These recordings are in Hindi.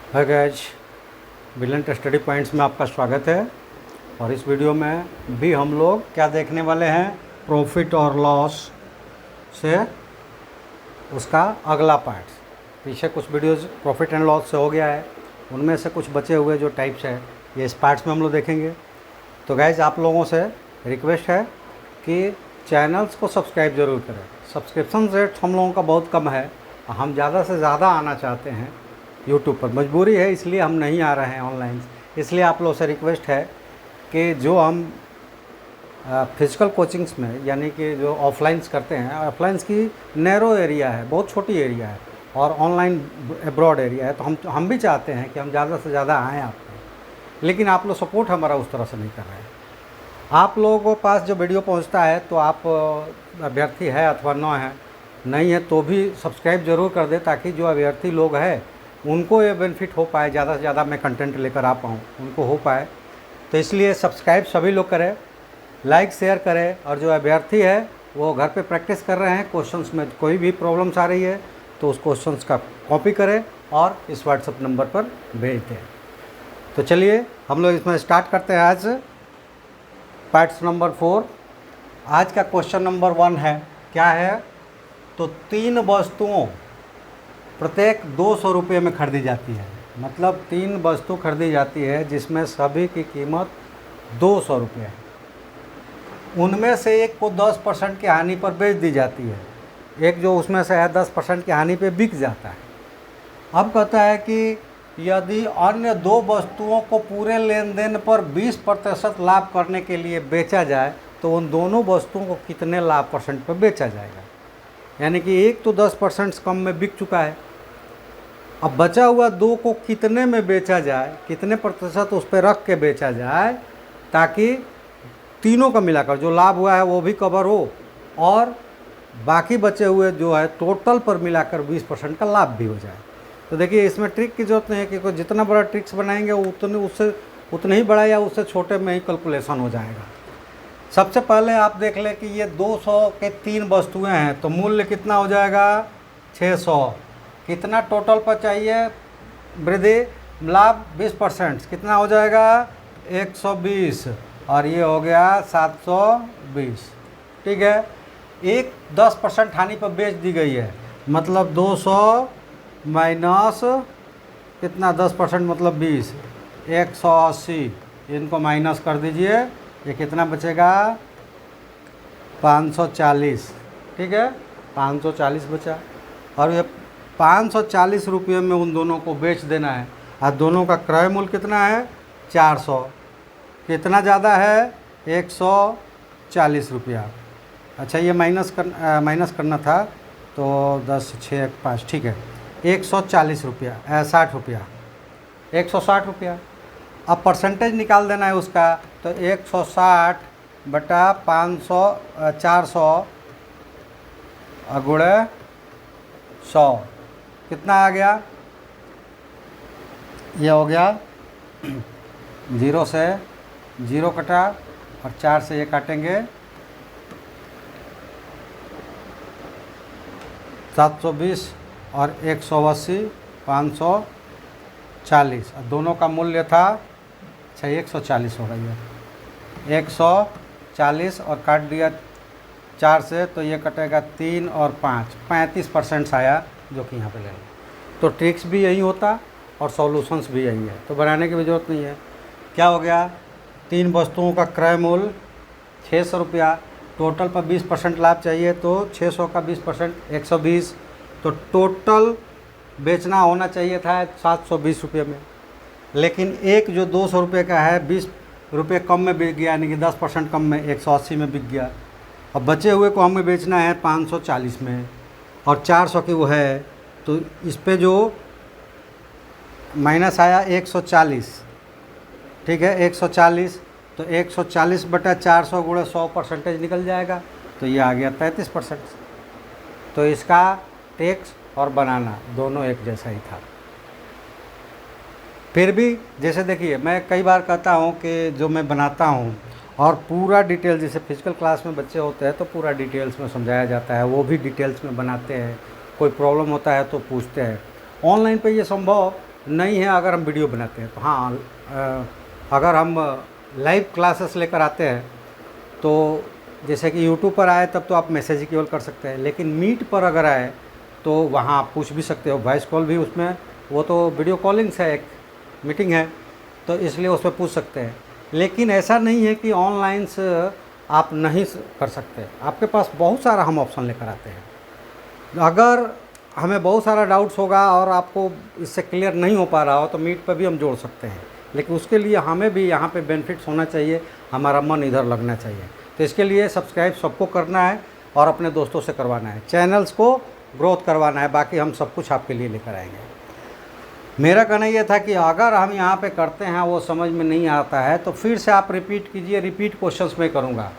Hi guys, brilliant study points में आपका स्वागत है। और इस वीडियो में भी हम लोग क्या देखने वाले हैं, प्रॉफिट और लॉस से उसका अगला पार्ट। पीछे कुछ वीडियोस प्रॉफिट एंड लॉस से हो गया है, उनमें से कुछ बचे हुए जो टाइप्स है ये इस पार्ट्स में हम लोग देखेंगे। तो गाइज, आप लोगों से रिक्वेस्ट है कि चैनल्स को सब्सक्राइब ज़रूर करें। सब्सक्रिप्शन रेट हम लोगों का बहुत कम है, हम ज़्यादा से ज़्यादा आना चाहते हैं यूट्यूब पर। मजबूरी है, इसलिए हम नहीं आ रहे हैं ऑनलाइन। इसलिए आप लोगों से रिक्वेस्ट है कि जो हम फिज़िकल कोचिंग्स में, यानी कि जो ऑफलाइंस करते हैं, ऑफलाइंस की नैरो एरिया है, बहुत छोटी एरिया है, और ऑनलाइन ब्रॉड एरिया है। तो हम भी चाहते हैं कि हम ज़्यादा से ज़्यादा आएँ आप में, लेकिन आप लोग सपोर्ट हमारा उस तरह से नहीं कर रहे हैं। आप लोगों के पास जो वीडियो पहुंचता है तो आप अभ्यर्थी है अथवा नहीं है तो भी सब्सक्राइब ज़रूर कर दे, ताकि जो अभ्यर्थी लोग हैं उनको ये बेनिफिट हो पाए, ज़्यादा से ज़्यादा मैं कंटेंट लेकर आ पाऊँ, उनको हो पाए। तो इसलिए सब्सक्राइब सभी लोग करें, लाइक शेयर करें। और जो अभ्यर्थी है वो घर पे प्रैक्टिस कर रहे हैं, क्वेश्चंस में कोई भी प्रॉब्लम्स आ रही है तो उस क्वेश्चंस का कॉपी करें और इस व्हाट्सएप नंबर पर भेज दें। तो चलिए हम लोग इसमें स्टार्ट करते हैं। आज पार्ट्स नंबर 4। आज का क्वेश्चन नंबर 1 है, क्या है, तो 3 वस्तुओं प्रत्येक 200 रुपये में खरीदी जाती है। मतलब 3 वस्तु खरीदी जाती है जिसमें सभी की कीमत 200 रुपये है। उनमें से एक को 10% की हानि पर बेच दी जाती है। एक जो उसमें से है 10% की हानि पे बिक जाता है। अब कहता है कि यदि अन्य 2 वस्तुओं को पूरे लेन देन पर 20% लाभ करने के लिए बेचा जाए तो उन दोनों वस्तुओं को कितने लाभ परसेंट पर बेचा जाएगा। यानी कि एक तो 10% कम में बिक चुका है, अब बचा हुआ 2 को कितने में बेचा जाए, कितने प्रतिशत उस पर रख के बेचा जाए, ताकि तीनों का मिलाकर जो लाभ हुआ है वो भी कवर हो और बाकी बचे हुए जो है टोटल पर मिलाकर 20% का लाभ भी हो जाए। तो देखिए, इसमें ट्रिक की जरूरत नहीं है, क्योंकि जितना बड़ा ट्रिक्स बनाएंगे उतने ही बड़ा या उससे छोटे में ही कैलकुलेशन हो जाएगा। सबसे पहले आप देख लें कि ये 200 के 3 वस्तुएं हैं, तो मूल्य कितना हो जाएगा, 600। कितना टोटल पर चाहिए वृद्धि, लाभ 20%, कितना हो जाएगा 120, और ये हो गया 720। ठीक है, एक 10% हानि पर बेच दी गई है, मतलब 200 माइनस कितना 10% मतलब 20, 180। इनको माइनस कर दीजिए, ये कितना बचेगा 540। ठीक है, 540 बचा, और ये 540 रुपये में उन दोनों को बेच देना है। और दोनों का क्रय मूल्य कितना है 400। कितना ज़्यादा है 140 रुपया। अच्छा, ये माइनस करना था, तो 10 6 5, ठीक है, 140 रुपया 60 रुपया, 160 रुपया। अब परसेंटेज निकाल देना है उसका, तो 160 बटा 500 400 गुणे 100 कितना आ गया, ये हो गया 0 से 0 कटा और 4 से ये काटेंगे 720 और 180 540, और दोनों का मूल्य था 140 हो गई है, 140 और काट दिया 4 से, तो ये कटेगा 3 और 5, 35% आया, जो कि यहाँ पे ले लें। तो ट्रिक्स भी यही होता और सॉल्यूशंस भी यही है, तो बनाने की भी ज़रूरत नहीं है। क्या हो गया, 3 वस्तुओं का क्रय मूल्य 600 रुपया, टोटल पर 20% लाभ चाहिए, तो 600 का 20% 120, तो टोटल बेचना होना चाहिए था 720 रुपये में। लेकिन एक जो 200 रुपये का है 20 रुपये कम में बिक गया, यानी कि 10% कम में 180 में बिक गया। अब बचे हुए को हमें बेचना है 540 में, और 400 की वो है, तो इस पे जो माइनस आया 140। ठीक है, 140, तो 140 बटा 400 गुणे 100% निकल जाएगा, तो ये आ गया 33%। तो इसका टैक्स और बनाना दोनों एक जैसा ही था। फिर भी जैसे देखिए, मैं कई बार कहता हूँ कि जो मैं बनाता हूँ और पूरा डिटेल, जैसे फिजिकल क्लास में बच्चे होते हैं तो पूरा डिटेल्स में समझाया जाता है, वो भी डिटेल्स में बनाते हैं, कोई प्रॉब्लम होता है तो पूछते हैं। ऑनलाइन पे ये संभव नहीं है अगर हम वीडियो बनाते हैं तो। हाँ, अगर हम लाइव क्लासेस लेकर आते हैं तो जैसे कि यूट्यूब पर आए तब तो आप मैसेज ही केवल कर सकते हैं, लेकिन मीट पर अगर आए तो वहाँ आप पूछ भी सकते हो, वॉइस कॉल भी उसमें, वो तो वीडियो कॉलिंग से एक मीटिंग है तो इसलिए उस पर पूछ सकते हैं। लेकिन ऐसा नहीं है कि ऑनलाइन से आप नहीं कर सकते, आपके पास बहुत सारा हम ऑप्शन लेकर आते हैं। अगर हमें बहुत सारा डाउट्स होगा और आपको इससे क्लियर नहीं हो पा रहा हो तो मीट पर भी हम जोड़ सकते हैं, लेकिन उसके लिए हमें भी यहाँ पे बेनिफिट्स होना चाहिए, हमारा मन इधर लगना चाहिए। तो इसके लिए सब्सक्राइब सबको करना है और अपने दोस्तों से करवाना है, चैनल्स को ग्रोथ करवाना है, बाकी हम सब कुछ आपके लिए लेकर आएंगे। मेरा कहना यह था कि अगर हम यहाँ पे करते हैं वो समझ में नहीं आता है तो फिर से आप रिपीट कीजिए, रिपीट क्वेश्चंस में करूँगा।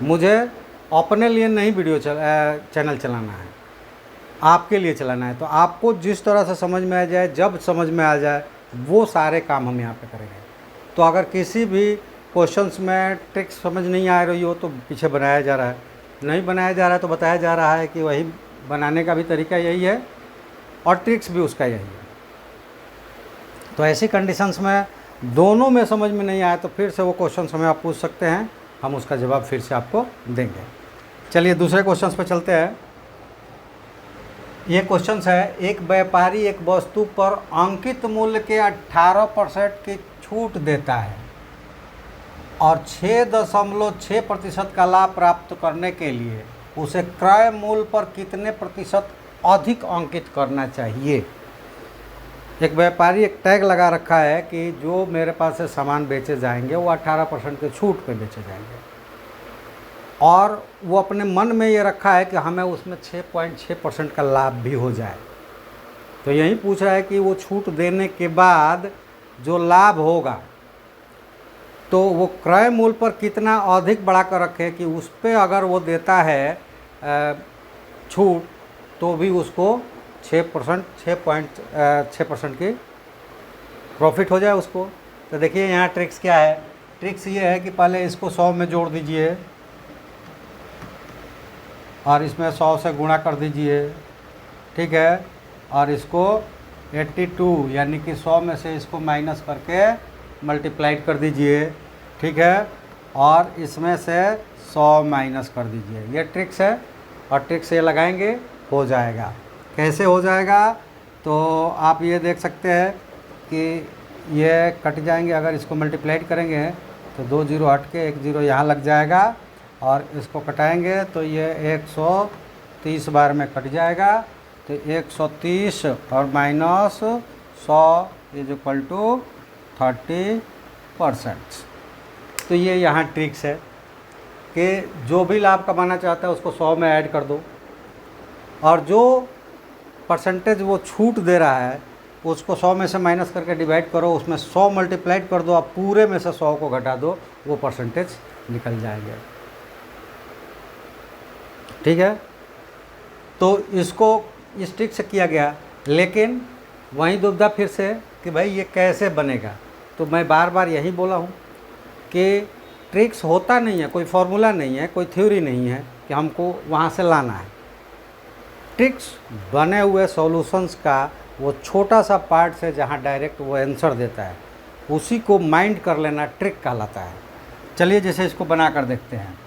मुझे अपने लिए नहीं वीडियो चैनल चलाना है, आपके लिए चलाना है। तो आपको जिस तरह से समझ में आ जाए, जब समझ में आ जाए, वो सारे काम हम यहाँ पे करेंगे। तो अगर किसी भी क्वेश्चंस में ट्रिक्स समझ नहीं आ रही हो तो पीछे बनाया जा रहा है, नहीं बनाया जा रहा है तो बताया जा रहा है कि वही बनाने का भी तरीका यही है और ट्रिक्स भी उसका यही है। तो ऐसी कंडीशंस में दोनों में समझ में नहीं आया तो फिर से वो क्वेश्चन हमें आप पूछ सकते हैं, हम उसका जवाब फिर से आपको देंगे। चलिए दूसरे क्वेश्चन पर चलते हैं। ये क्वेश्चन है, एक व्यापारी एक वस्तु पर अंकित मूल्य के 18% की छूट देता है और 6.6% का लाभ प्राप्त करने के लिए उसे क्रय मूल्य पर कितने प्रतिशत अधिक अंकित करना चाहिए। एक व्यापारी एक टैग लगा रखा है कि जो मेरे पास से सामान बेचे जाएंगे वो 18% के छूट पे बेचे जाएंगे, और वो अपने मन में ये रखा है कि हमें उसमें 6.6% का लाभ भी हो जाए। तो यही पूछ रहा है कि वो छूट देने के बाद जो लाभ होगा तो वो क्रय मूल्य पर कितना अधिक बढ़ा कर रखे कि उस पर अगर वो देता है छूट तो भी उसको 6% की प्रॉफिट हो जाए उसको। तो देखिए यहाँ ट्रिक्स क्या है। ट्रिक्स ये है कि पहले इसको 100 में जोड़ दीजिए और इसमें 100 से गुणा कर दीजिए, ठीक है, और इसको 82 यानी कि 100 में से इसको माइनस करके मल्टीप्लाइड कर दीजिए, ठीक है, और इसमें से 100 माइनस कर दीजिए। ये ट्रिक्स है और ट्रिक्स ये लगाएंगे हो जाएगा। कैसे हो जाएगा तो आप ये देख सकते हैं कि ये कट जाएंगे, अगर इसको मल्टीप्लाइड करेंगे तो 2 जीरो हट के 1 जीरो यहाँ लग जाएगा और इसको कटाएंगे तो ये 130 बार में कट जाएगा। तो 130 और माइनस 100 इज इक्वल टू 30%। तो ये यहाँ ट्रिक्स है कि जो भी लाभ कमाना चाहता है उसको 100 में ऐड कर दो और जो परसेंटेज वो छूट दे रहा है उसको 100 में से माइनस करके डिवाइड करो, उसमें 100 मल्टीप्लाइड कर दो, आप पूरे में से 100 को घटा दो, वो परसेंटेज निकल जाएंगे, ठीक है। तो इसको इस ट्रिक से किया गया, लेकिन वहीं दुविधा फिर से कि भाई ये कैसे बनेगा। तो मैं बार बार यही बोला हूँ कि ट्रिक्स होता नहीं है, कोई फॉर्मूला नहीं है, कोई थ्योरी नहीं है कि हमको वहाँ से लाना है। ट्रिक्स बने हुए सॉल्यूशंस का वो छोटा सा पार्ट से जहाँ डायरेक्ट वो आंसर देता है उसी को माइंड कर लेना ट्रिक कहलाता है। चलिए जैसे इसको बना कर देखते हैं।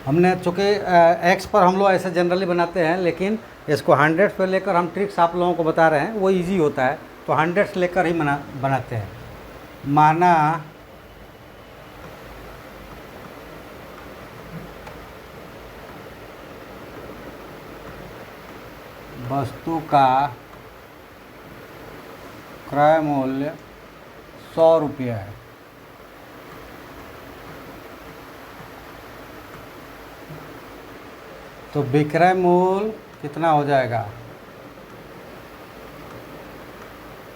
हमने चूँकि एक्स पर हम लोग ऐसे जनरली बनाते हैं, लेकिन इसको 100 पे लेकर हम ट्रिक्स आप लोगों को बता रहे हैं, वो इजी होता है, तो 100 लेकर ही बनाते हैं। माना वस्तु का क्रय मूल्य 100 रुपया है, तो विक्रय मूल्य कितना हो जाएगा।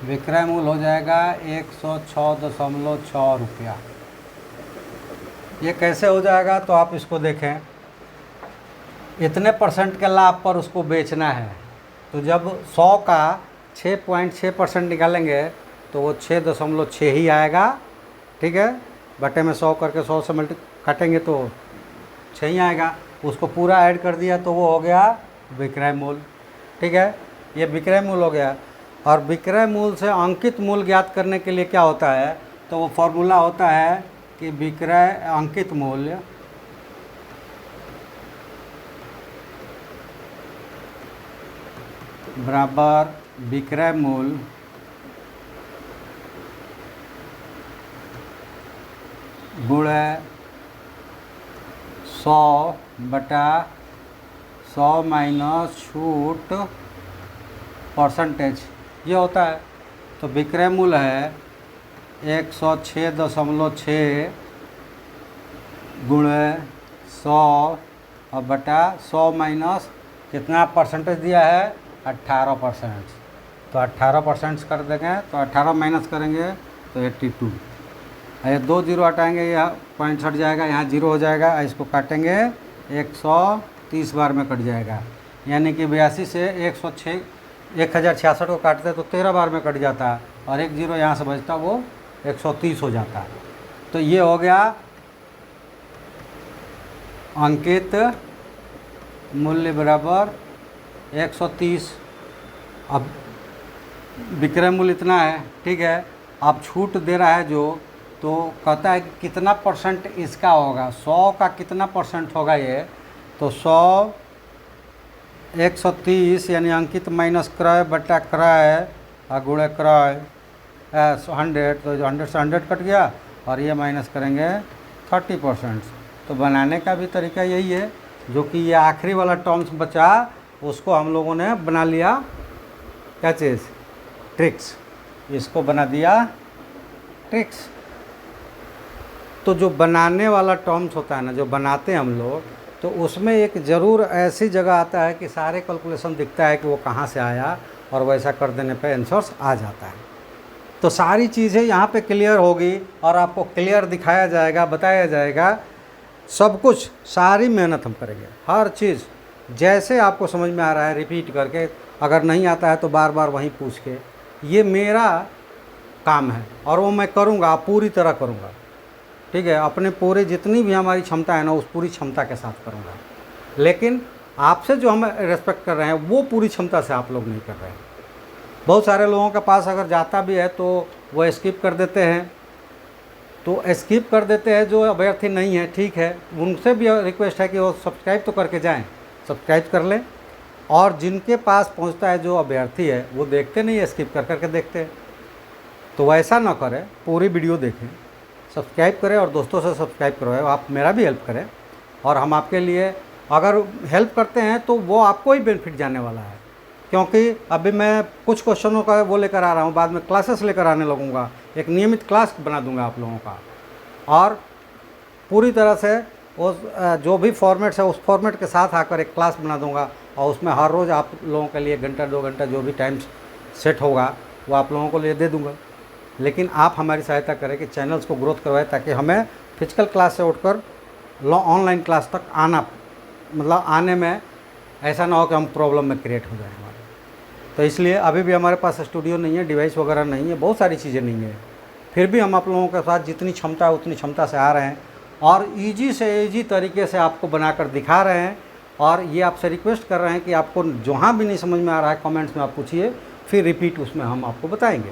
विक्रय मूल्य हो जाएगा 106.6 रुपया। ये कैसे हो जाएगा तो आप इसको देखें, इतने परसेंट के लाभ पर उसको बेचना है, तो जब 100 का 6.6% निकालेंगे तो वो 6.6 ही आएगा, ठीक है। बटे में 100 करके 100 से काटेंगे तो 6 ही आएगा, उसको पूरा ऐड कर दिया तो वो हो गया विक्रय मूल्य। ठीक है, ये विक्रय मूल्य हो गया। और विक्रय मूल्य से अंकित मूल्य ज्ञात करने के लिए क्या होता है, तो वो फॉर्मूला होता है कि विक्रय अंकित मूल्य बराबर विक्रय मूल्य गुणे 100/100 माइनस छूट परसेंटेज, ये होता है। तो विक्रय मूल्य है 106.6 गुणे 100 और बटा 100 माइनस कितना परसेंटेज दिया है, 18%। तो 18% कर देंगे, तो 18 माइनस करेंगे तो 82। ये 2 जीरो हटाएंगे, यह पॉइंट हट जाएगा, यहाँ जीरो हो जाएगा, इसको काटेंगे 130 बार में कट जाएगा। यानी कि 82 से 1066 को काटते तो 13 बार में कट जाता है, और एक जीरो यहाँ से बचता वो 130 हो जाता है। तो ये हो गया अंकित मूल्य बराबर 130। अब विक्रय मूल्य इतना है, ठीक है। अब छूट दे रहा है जो, तो कहता है कि कितना परसेंट इसका होगा, 100 का कितना परसेंट होगा ये, तो 100 130 यानी अंकित माइनस क्रय बटा क्रय और गुणे क्रय 100, तो 100 से 100 कट गया, और ये माइनस करेंगे 30%। तो बनाने का भी तरीका यही है, जो कि ये आखिरी वाला टर्म्स बचा उसको हम लोगों ने बना लिया, क्या चीज़, ट्रिक्स, इसको बना दिया ट्रिक्स। तो जो बनाने वाला टर्म्स होता है ना, जो बनाते हैं हम लोग, तो उसमें एक ज़रूर ऐसी जगह आता है कि सारे कैलकुलेशन दिखता है कि वो कहाँ से आया, और वैसा कर देने पे आंसर्स आ जाता है। तो सारी चीज़ें यहाँ पे क्लियर होगी, और आपको क्लियर दिखाया जाएगा, बताया जाएगा सब कुछ, सारी मेहनत हम करेंगे, हर चीज़ जैसे आपको समझ में आ रहा है रिपीट करके, अगर नहीं आता है तो बार बार वहीं पूछ के, ये मेरा काम है और वो मैं करूँगा, पूरी तरह करूँगा, ठीक है। अपने पूरे जितनी भी हमारी क्षमता है ना, उस पूरी क्षमता के साथ करूँगा। लेकिन आपसे जो हम रेस्पेक्ट कर रहे हैं वो पूरी क्षमता से आप लोग नहीं कर रहे हैं। बहुत सारे लोगों के पास अगर जाता भी है तो वो स्किप कर देते हैं, तो स्किप कर देते हैं जो अभ्यर्थी नहीं है, ठीक है, उनसे भी रिक्वेस्ट है कि वो सब्सक्राइब तो करके जाएं, सब्सक्राइब कर लें। और जिनके पास पहुंचता है जो अभ्यर्थी है वो देखते नहीं है, स्किप कर करके देखते हैं, तो वैसा ना करें, पूरी वीडियो देखें, सब्सक्राइब करें और दोस्तों से सब्सक्राइब करवाएं, आप मेरा भी हेल्प करें, और हम आपके लिए अगर हेल्प करते हैं तो वो आपको ही बेनिफिट जाने वाला है। क्योंकि अभी मैं कुछ क्वेश्चनों का वो लेकर आ रहा हूँ, बाद में क्लासेस लेकर आने लगूँगा, एक नियमित क्लास बना दूँगा आप लोगों का, और पूरी तरह से उस जो भी फॉर्मेट्स है उस फॉर्मेट के साथ आकर एक क्लास बना दूँगा, और उसमें हर रोज़ आप लोगों के लिए 1 घंटा 2 घंटा जो भी टाइम सेट होगा वो आप लोगों को लिए दे दूँगा। लेकिन आप हमारी सहायता करें कि चैनल्स को ग्रोथ करवाएं, ताकि हमें फिजिकल क्लास से उठकर ऑनलाइन क्लास तक आना, मतलब आने में ऐसा ना हो कि हम प्रॉब्लम में क्रिएट हो जाए हमारे। तो इसलिए अभी भी हमारे पास स्टूडियो नहीं है, डिवाइस वगैरह नहीं है, बहुत सारी चीज़ें नहीं है, फिर भी हम आप लोगों के साथ जितनी क्षमता है उतनी क्षमता से आ रहे हैं, और ईजी से ईजी तरीके से आपको बनाकर दिखा रहे हैं। और ये आपसे रिक्वेस्ट कर रहे हैं कि आपको जहाँ भी नहीं समझ में आ रहा है कमेंट्स में आप पूछिए, फिर रिपीट उसमें हम आपको बताएंगे।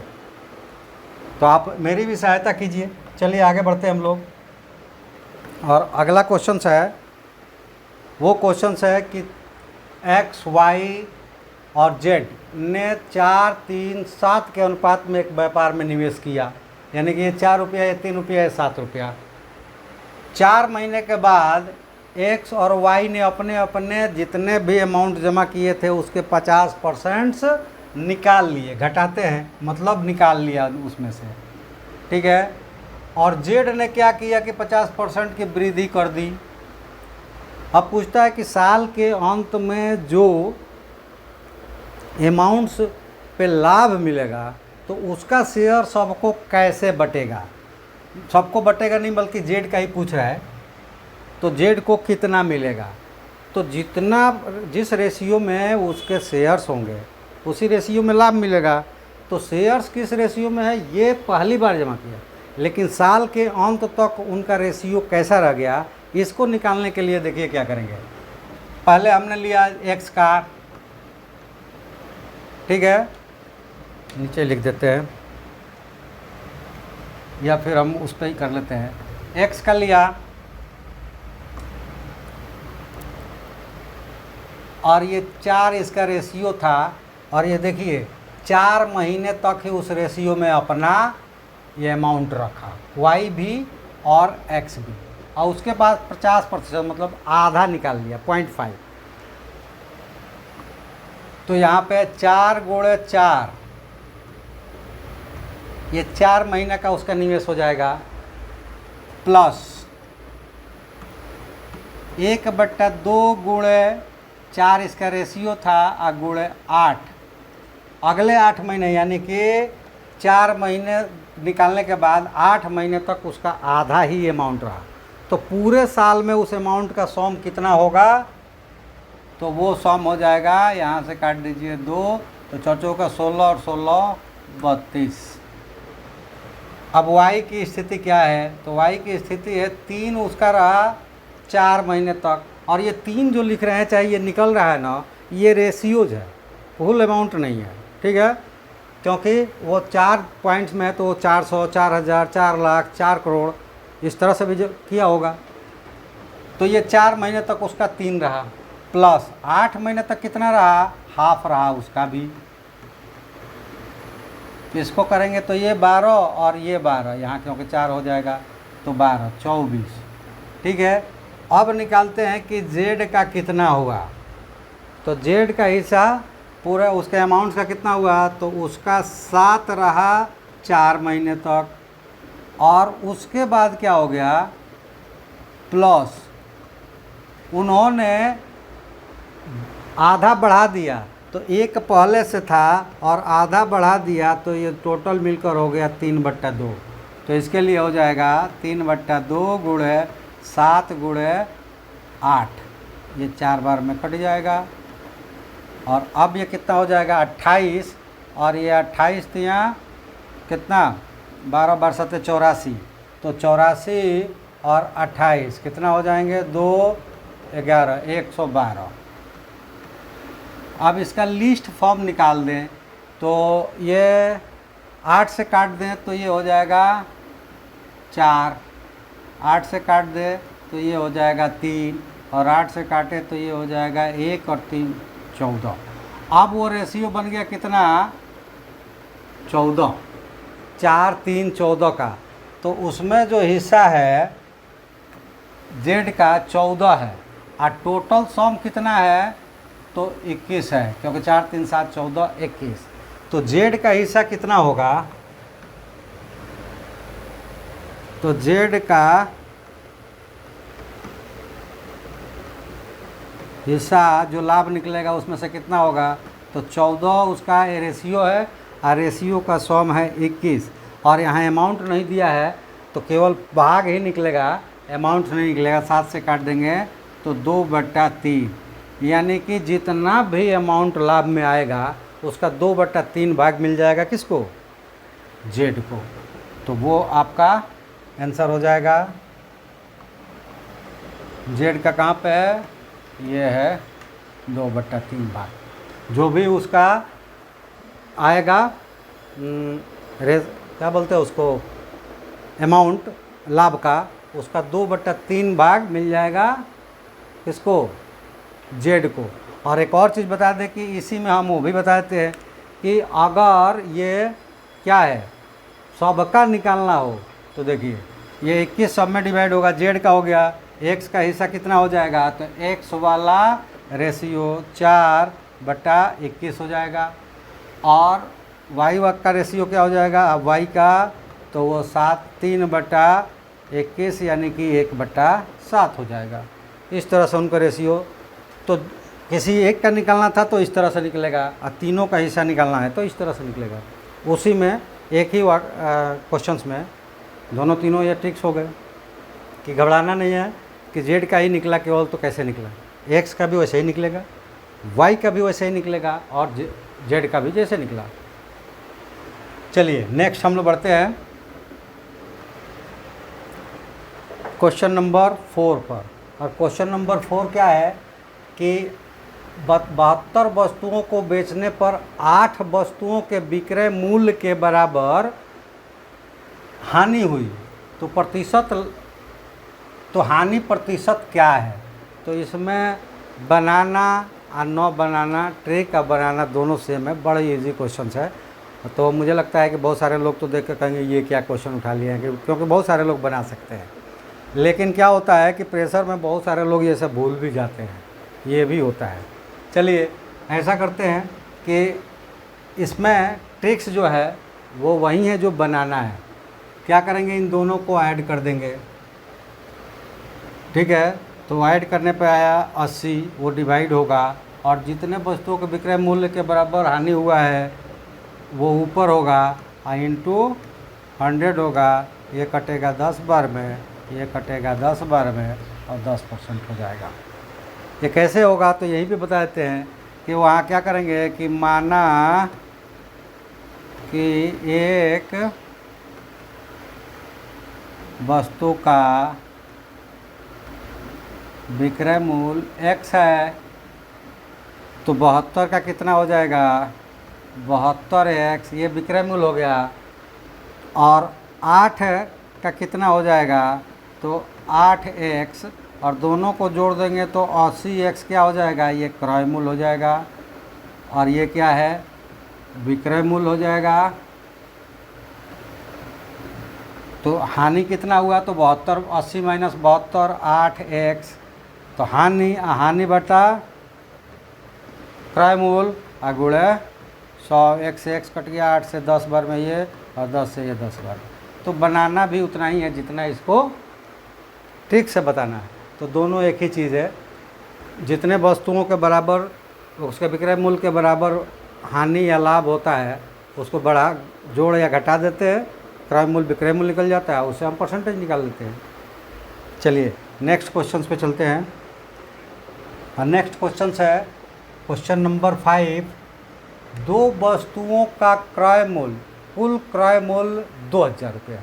तो आप मेरी भी सहायता कीजिए। चलिए आगे बढ़ते हैं हम लोग, और अगला क्वेश्चन है, वो क्वेश्चन है कि एक्स वाई और जेड ने 4, 3, 7 के अनुपात में एक व्यापार में निवेश किया, यानी कि ये 4 रुपया, ये 3 रुपया, ये 7 रुपया। 4 महीने के बाद एक्स और वाई ने अपने अपने जितने भी अमाउंट जमा किए थे उसके 50% निकाल लिए, घटाते हैं मतलब निकाल लिया उसमें से, ठीक है। और जेड ने क्या किया कि 50% की वृद्धि कर दी। अब पूछता है कि साल के अंत में जो अमाउंट्स पे लाभ मिलेगा तो उसका शेयर सबको कैसे बटेगा। सबको बटेगा नहीं, बल्कि जेड का ही पूछ रहा है, तो जेड को कितना मिलेगा। तो जितना जिस रेशियो में उसके शेयर्स होंगे उसी रेशियो में लाभ मिलेगा। तो शेयर्स किस रेशियो में है ये पहली बार जमा किया, लेकिन साल के अंत तक उनका रेशियो कैसा रह गया, इसको निकालने के लिए देखिए क्या करेंगे। पहले हमने लिया एक्स का ठीक है, नीचे लिख देते हैं या फिर हम उस पर ही कर लेते हैं। x का लिया और ये 4 इसका रेशियो था, और ये देखिए 4 महीने तक ही उस रेशियो में अपना ये अमाउंट रखा, y भी और x भी, और उसके बाद 50% मतलब आधा निकाल लिया 0.5। तो यहाँ पे 4 गुणे 4, ये 4 महीने का उसका निवेश हो जाएगा, प्लस 1/2 गुणे 4 इसका रेशियो था, और गुणे 8, अगले 8 महीने यानी कि 4 महीने निकालने के बाद 8 महीने तक उसका आधा ही अमाउंट रहा। तो पूरे साल में उस अमाउंट का सम कितना होगा, तो वो सम हो जाएगा, यहाँ से काट दीजिए 2, तो 4 का 16 और 16 32। अब y की स्थिति क्या है, तो y की स्थिति है 3 उसका रहा 4 महीने तक, और ये 3 जो लिख रहे हैं चाहे ये निकल रहा है ना, ये रेशियोज है, फुल अमाउंट नहीं है, ठीक है, क्योंकि वो 4 पॉइंट्स में है, तो 400, 4000, 4 लाख, 4 करोड़ इस तरह से भी जो किया होगा। तो ये 4 महीने तक उसका 3 रहा, प्लस 8 महीने तक कितना रहा, हाफ रहा उसका भी। इसको करेंगे तो ये 12 और ये 12, यहाँ क्योंकि 4 हो जाएगा तो 12, 24, ठीक है। अब निकालते हैं कि जेड का कितना हुआ, तो जेड का हिस्सा पूरा उसके अमाउंट का कितना हुआ, तो उसका 7 रहा 4 महीने तक, और उसके बाद क्या हो गया, प्लस उन्होंने आधा बढ़ा दिया, तो 1 पहले से था और आधा बढ़ा दिया, तो ये टोटल मिलकर हो गया 3/2। तो इसके लिए हो जाएगा 3/2 गुणे 7 गुणे 8, ये 4 बार में कट जाएगा, और अब ये कितना हो जाएगा 28, और ये 28 तो यहाँ कितना 12 बार 7 84, तो 84 और 28 कितना हो जाएंगे 2 11 112। अब इसका लिस्ट फॉर्म निकाल दें, तो ये 8 से काट दें तो ये हो जाएगा 4, 8 से काट दें तो ये हो जाएगा 3, और 8 से काटे तो ये हो जाएगा 1 और 3 14। अब वो रेशियो बन गया कितना 14, 4 3 14 का, तो उसमें जो हिस्सा है जेड का 14 है, और टोटल सम कितना है, तो 21 है, क्योंकि 4 3 7 14 21। तो जेड का हिस्सा कितना होगा, तो जेड का हिस्सा जो लाभ निकलेगा उसमें से कितना होगा, तो 14 उसका रेशियो है, और रेशियो का सम है 21, और यहाँ अमाउंट नहीं दिया है तो केवल भाग ही निकलेगा, अमाउंट नहीं निकलेगा। 7 से काट देंगे तो 2/3, यानी कि जितना भी अमाउंट लाभ में आएगा उसका 2/3 भाग मिल जाएगा किसको, जेड को। तो वो आपका आंसर हो जाएगा। जेड का कहाँ पे है, ये है 2/3 भाग, जो भी उसका आएगा क्या बोलते हैं उसको, अमाउंट लाभ का, उसका 2/3 भाग मिल जाएगा किसको, जेड को। और एक और चीज़ बता दें कि इसी में हम वो भी बताते हैं कि अगर ये क्या है सबका निकालना हो, तो देखिए ये 21 सब में डिवाइड होगा, जेड का हो गया, एक्स का हिस्सा कितना हो जाएगा, तो एक्स वाला रेशियो 4/21 हो जाएगा, और वाई का रेशियो क्या हो जाएगा, अब वाई का तो वो 3/21 यानी कि 1/7 हो जाएगा। इस तरह से उनका रेशियो, तो किसी एक का निकालना था तो इस तरह से निकलेगा, और तीनों का हिस्सा निकालना है तो इस तरह से निकलेगा। उसी में एक ही क्वेश्चंस में दोनों तीनों ये ट्रिक्स हो गए कि घबराना नहीं है कि जेड का ही निकला केवल, तो कैसे निकला, एक्स का भी वैसे ही निकलेगा, वाई का भी वैसे ही निकलेगा, और जेड का भी जैसे निकला। चलिए नेक्स्ट हम लोग बढ़ते हैं क्वेश्चन नंबर 4 पर। और क्वेश्चन नंबर 4 क्या है कि 72 वस्तुओं को बेचने पर 8 वस्तुओं के विक्रय मूल्य के बराबर हानि हुई, तो प्रतिशत, तो हानि प्रतिशत क्या है? तो इसमें बनाना और न बनाना, ट्रे का बनाना दोनों सेम है। बड़ा इजी क्वेश्चन है। तो मुझे लगता है कि बहुत सारे लोग तो देख कर कहेंगे ये क्या क्वेश्चन उठा लिए हैं, क्योंकि बहुत सारे लोग बना सकते हैं। लेकिन क्या होता है कि प्रेशर में बहुत सारे लोग ये सब भूल भी जाते हैं, ये भी होता है। चलिए ऐसा करते हैं कि इसमें ट्रिक्स जो है वो वही है जो बनाना है। क्या करेंगे, इन दोनों को ऐड कर देंगे, ठीक है। तो ऐड करने पे आया 80, वो डिवाइड होगा और जितने वस्तुओं के विक्रय मूल्य के बराबर हानि हुआ है वो ऊपर होगा और इंटू 100 होगा। ये कटेगा 10 बार में, ये कटेगा 10 बार में और 10% हो जाएगा। ये कैसे होगा तो यहीं पे बता देते हैं कि वहाँ क्या करेंगे कि माना कि एक वस्तु का विक्रय मूल्य x है, तो 72 का कितना हो जाएगा, 72x, ये विक्रय मूल्य हो गया। और 8 का कितना हो जाएगा, तो 8x, और दोनों को जोड़ देंगे तो 80x क्या हो जाएगा, ये क्रय मूल्य हो जाएगा। और ये क्या है, विक्रय मूल्य हो जाएगा। तो हानि कितना हुआ, तो 72, 80 माइनस 72, 8x, तो हानि बटा क्रय मूल्य गुणे 100, x कट गया, 8 से 10 बार में ये और 10 से ये 10 बार। तो बनाना भी उतना ही है जितना इसको ठीक से बताना है। तो दोनों एक ही चीज़ है। जितने वस्तुओं के बराबर उसके विक्रय मूल्य के बराबर हानि या लाभ होता है उसको बढ़ा जोड़ या घटा देते हैं, क्रय मूल्य विक्रय मूल्य निकल जाता है, उससे हम परसेंटेज निकाल लेते हैं। चलिए नेक्स्ट क्वेश्चन पे चलते हैं। और नेक्स्ट क्वेश्चन है क्वेश्चन नंबर 5। दो वस्तुओं का क्रय मूल्य, कुल क्रय मूल्य 2000 रुपये है।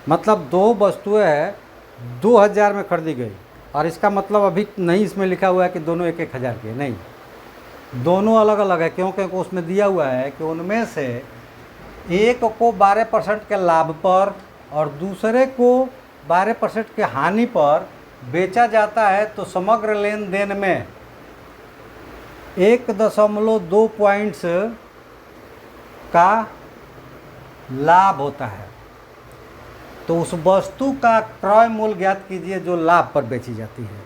मतलब दो वस्तुएं हैं 2000 में खरीदी गई, और इसका मतलब अभी नहीं इसमें लिखा हुआ है कि दोनों 1-1000 के, नहीं, दोनों अलग अलग है। क्योंकि उसमें दिया हुआ है कि उनमें से एक को 12% के लाभ पर और दूसरे को 12% के हानि पर बेचा जाता है, तो समग्र लेन देन में 1.2 पॉइंट्स का लाभ होता है। तो उस वस्तु का क्रय मूल्य ज्ञात कीजिए जो लाभ पर बेची जाती है।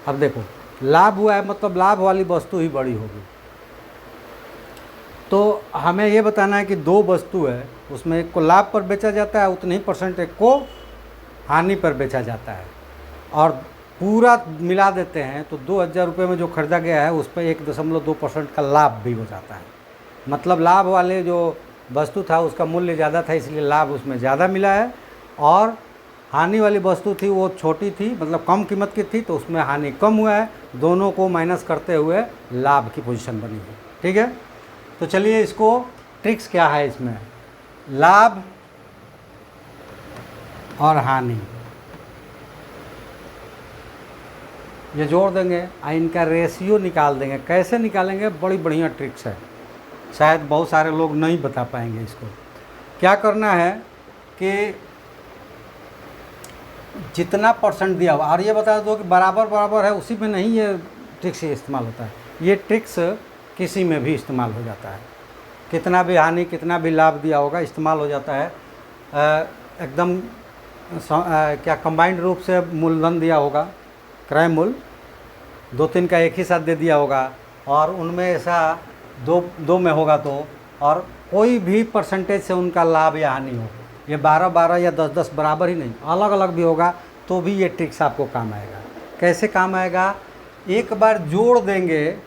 अब देखो लाभ हुआ है, मतलब लाभ वाली वस्तु ही बड़ी होगी। तो हमें ये बताना है कि दो वस्तु है, उसमें एक को लाभ पर बेचा जाता है, उतने ही परसेंट एक को हानि पर बेचा जाता है, और पूरा मिला देते हैं तो 2000 रुपये में जो खरीदा गया है उस पर 1.2% का लाभ भी हो जाता है। मतलब लाभ वाले जो वस्तु था उसका मूल्य ज़्यादा था, इसलिए लाभ उसमें ज़्यादा मिला है, और हानि वाली वस्तु थी वो छोटी थी, मतलब कम कीमत की थी, तो उसमें हानि कम हुआ है। दोनों को माइनस करते हुए लाभ की पोजीशन बनी है। ठीक है, तो चलिए इसको ट्रिक्स क्या है इसमें, लाभ और हानि ये जोड़ देंगे और इनका रेशियो निकाल देंगे। कैसे निकालेंगे, बड़ी बढ़िया ट्रिक्स है, शायद बहुत सारे लोग नहीं बता पाएंगे इसको। क्या करना है कि जितना परसेंट दिया हुआ, और ये बता दो कि बराबर बराबर है, उसी में नहीं ये ट्रिक्स इस्तेमाल होता है, ये ट्रिक्स किसी में भी इस्तेमाल हो जाता है। कितना भी हानि कितना भी लाभ दिया होगा इस्तेमाल हो जाता है। एकदम क्या कंबाइंड रूप से मूलधन दिया होगा, क्रय मूल्य 2-3 का एक ही साथ दे दिया होगा, और उनमें ऐसा दो में होगा तो, और कोई भी परसेंटेज से उनका लाभ या हानि हो, ये 12-12 या 10-10 बराबर ही नहीं, अलग अलग भी होगा, तो भी ये ट्रिक्स आपको काम आएगा। कैसे काम आएगा, एक बार जोड़ देंगे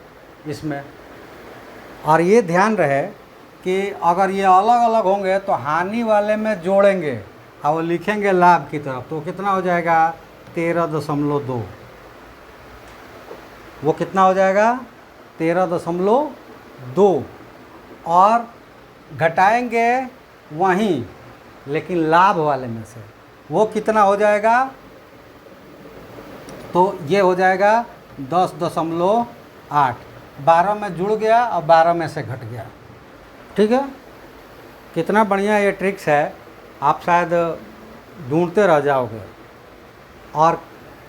इसमें, और ये ध्यान रहे कि अगर ये अलग अलग होंगे तो हानि वाले में जोड़ेंगे और वो लिखेंगे लाभ की तरफ, तो कितना हो जाएगा 13.2। वो कितना हो जाएगा 13.2, और घटाएंगे वहीं लेकिन लाभ वाले में से, वो कितना हो जाएगा, तो ये हो जाएगा 10.2 8, 12 में जुड़ गया और 12 में से घट गया। ठीक है, कितना बढ़िया ये ट्रिक्स है, आप शायद ढूंढते रह जाओगे। और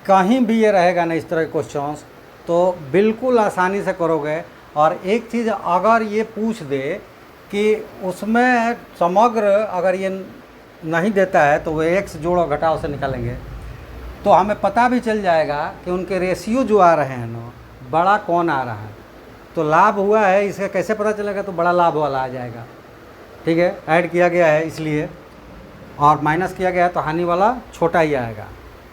कहीं भी ये रहेगा ना इस तरह के क्वेश्चंस, तो बिल्कुल आसानी से करोगे। और एक चीज़ अगर ये पूछ दे कि उसमें समग्र अगर ये नहीं देता है तो वो एक्स जोड़ो घटाओ से निकालेंगे, तो हमें पता भी चल जाएगा कि उनके रेशियो जो आ रहे हैं ना, बड़ा कौन आ रहा है। तो लाभ हुआ है, इसका कैसे पता चलेगा, तो बड़ा लाभ वाला आ जाएगा। ठीक है, ऐड किया गया है इसलिए, और माइनस किया गया है तो हानि वाला छोटा ही आएगा।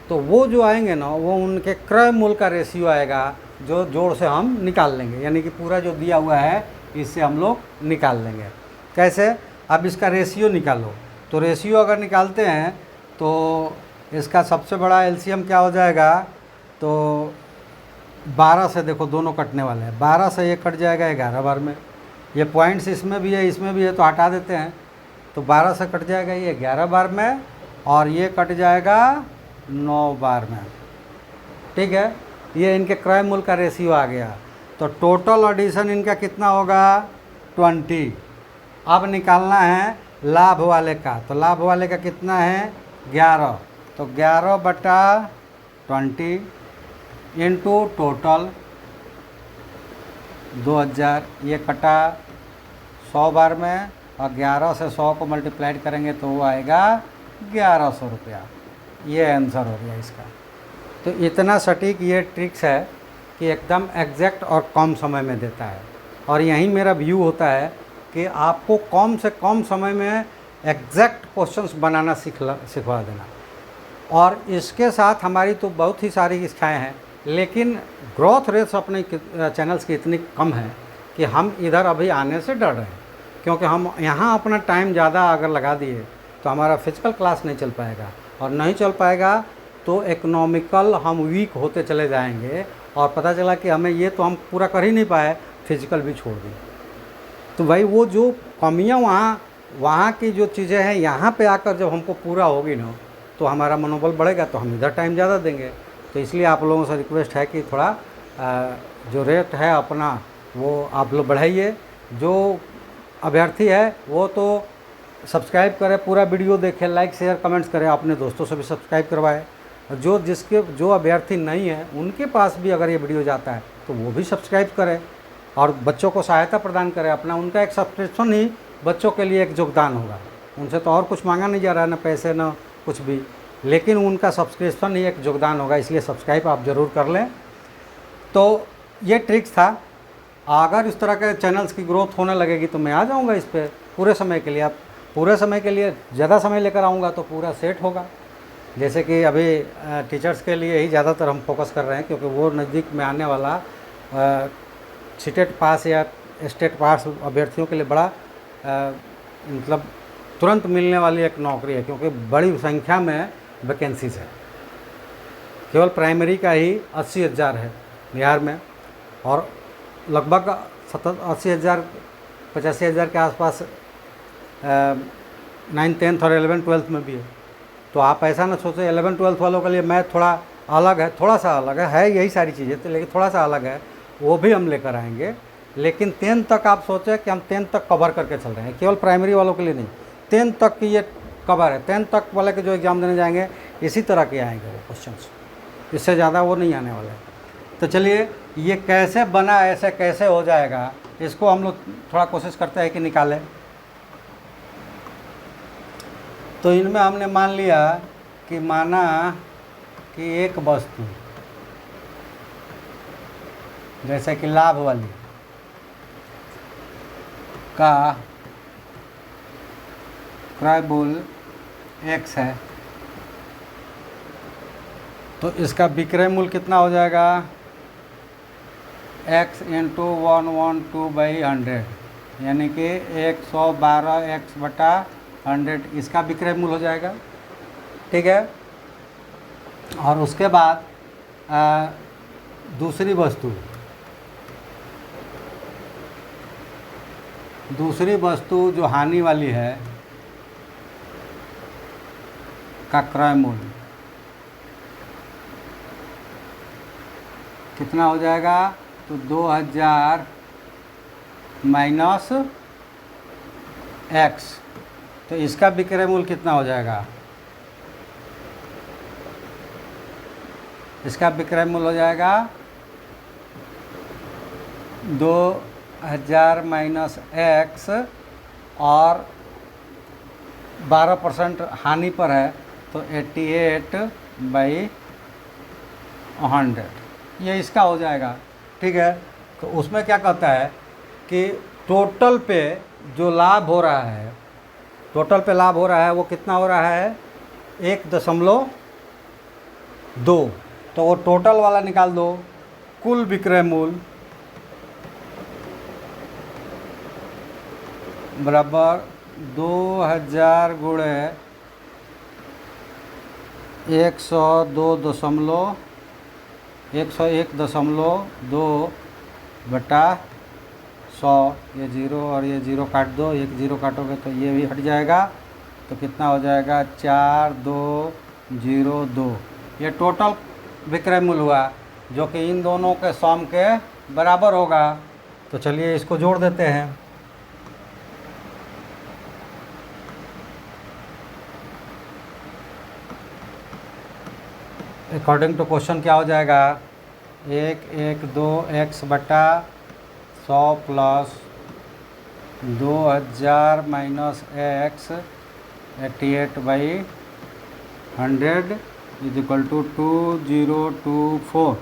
तो वो जो आएंगे ना, वो उनके क्रय मूल्य का रेशियो आएगा, जो जोड़ से हम निकाल लेंगे, यानी कि पूरा जो दिया हुआ है इससे हम लोग निकाल लेंगे। कैसे, अब इसका रेशियो निकालो। तो रेशियो अगर निकालते हैं तो इसका सबसे बड़ा एलसीएम क्या हो जाएगा, तो 12 से, देखो दोनों कटने वाले हैं, 12 से ये कट जाएगा 11 बार में। ये पॉइंट्स इसमें भी है इसमें भी है, तो हटा देते हैं। तो 12 से कट जाएगा ये 11 बार में, और ये कट जाएगा 9 बार में। ठीक है, ये इनके क्रय मूल्य का रेशियो आ गया। तो टोटल एडिशन इनका कितना होगा, 20। अब निकालना है लाभ वाले का, तो लाभ वाले का कितना है, 11। तो 11/20 इंटू टोटल 2000, ये कटा 100 बार में, और 11 से 100 को मल्टीप्लाइड करेंगे तो वो आएगा 1100 रुपया। ये आंसर हो गया इसका। तो इतना सटीक ये ट्रिक्स है कि एकदम एग्जैक्ट और कम समय में देता है। और यही मेरा व्यू होता है कि आपको कम से कम समय में एग्जैक्ट क्वेश्चंस बनाना सिखवा देना। और इसके साथ हमारी तो बहुत ही सारी इच्छाएँ हैं, लेकिन ग्रोथ रेट्स अपने चैनल्स की इतनी कम है कि हम इधर अभी आने से डर रहे हैं, क्योंकि हम यहाँ अपना टाइम ज़्यादा अगर लगा दिए तो हमारा फिजिकल क्लास नहीं चल पाएगा, और नहीं चल पाएगा तो इकोनॉमिकल हम वीक होते चले जाएंगे, और पता चला कि हमें ये तो हम पूरा कर ही नहीं पाए, फिजिकल भी छोड़ दी। तो भाई वो जो कमियाँ वहाँ की जो चीज़ें हैं, यहाँ पे आकर जब हमको पूरा होगी ना, तो हमारा मनोबल बढ़ेगा, तो हम इधर टाइम ज़्यादा देंगे। तो इसलिए आप लोगों से रिक्वेस्ट है कि थोड़ा जो रेट है अपना वो आप लोग बढ़ाइए। जो अभ्यर्थी है वो तो सब्सक्राइब करें, पूरा वीडियो देखें, लाइक शेयर कमेंट्स करें, अपने दोस्तों से भी सब्सक्राइब करवाएं। और जो अभ्यर्थी नहीं है उनके पास भी अगर ये वीडियो जाता है तो वो भी सब्सक्राइब करें, और बच्चों को सहायता प्रदान करें अपना। उनका एक सब्सक्रिप्शन ही बच्चों के लिए एक योगदान होगा। उनसे तो और कुछ मांगा नहीं जा रहा है, ना पैसे ना कुछ भी, लेकिन उनका सब्सक्रिप्शन ही एक योगदान होगा। इसलिए सब्सक्राइब आप ज़रूर कर लें। तो ये ट्रिक्स था। अगर इस तरह के चैनल्स की ग्रोथ होने लगेगी तो मैं आ जाऊंगा इस पर पूरे समय के लिए। आप पूरे समय के लिए ज़्यादा समय लेकर आऊँगा तो पूरा सेट होगा। जैसे कि अभी टीचर्स के लिए ही ज़्यादातर हम फोकस कर रहे हैं, क्योंकि वो नज़दीक में आने वाला सीटेट पास या स्टेट पास अभ्यर्थियों के लिए बड़ा मतलब तुरंत मिलने वाली एक नौकरी है, क्योंकि बड़ी संख्या में वैकेंसीज है। केवल प्राइमरी का ही 80,000 है बिहार में, और लगभग 80,000 85,000 के आसपास 9th 10th और 11th 12th में भी है। तो आप ऐसा ना सोचें 11th 12th वालों के लिए मैथ थोड़ा अलग है, थोड़ा सा अलग है यही सारी चीज़ें तो, लेकिन थोड़ा सा अलग है, वो भी हम लेकर आएंगे। लेकिन 10th तक आप सोचें कि हम 10th तक कवर करके चल रहे हैं, केवल प्राइमरी वालों के लिए नहीं, 10th तक की ये कवर है। 10th तक वाले के जो एग्ज़ाम देने जाएंगे इसी तरह के आएंगे वो क्वेश्चंस, इससे ज़्यादा वो नहीं आने वाले। तो चलिए ये कैसे बना, ऐसे कैसे हो जाएगा, इसको हम लोग थोड़ा कोशिश करते हैं कि निकालें। तो इनमें हमने मान लिया कि माना कि एक वस्तु जैसे कि लाभ वाली का क्रय मूल्य x है, तो इसका विक्रय मूल्य कितना हो जाएगा, x × 112/100, यानी कि 112x/100 इसका विक्रय मूल्य हो जाएगा। ठीक है। और उसके बाद दूसरी वस्तु जो हानि वाली है का क्रय मूल्य कितना हो जाएगा, तो 2000 माइनस एक्स, तो इसका विक्रय मूल्य कितना हो जाएगा? इसका विक्रय मूल्य हो जाएगा 2000 माइनस एक्स, और 12% हानि पर है तो 88/100, ये इसका हो जाएगा। ठीक है, तो उसमें क्या कहता है कि टोटल पे जो लाभ हो रहा है, टोटल पे लाभ हो रहा है वो कितना हो रहा है? 1.2। तो वो टोटल वाला निकाल दो। कुल विक्रय मूल्य बराबर 2000 गुणे 101.2 बटा 100, ये 0 और ये 0 काट दो, एक 0 काटोगे तो ये भी हट जाएगा, तो कितना हो जाएगा? 4202। ये टोटल विक्रय मूल्य हुआ जो कि इन दोनों के सम के बराबर होगा। तो चलिए इसको जोड़ देते हैं। अकॉर्डिंग टू क्वेश्चन क्या हो जाएगा? 112x बटा 100 plus 2000 minus x 88/100 is equal to 2024।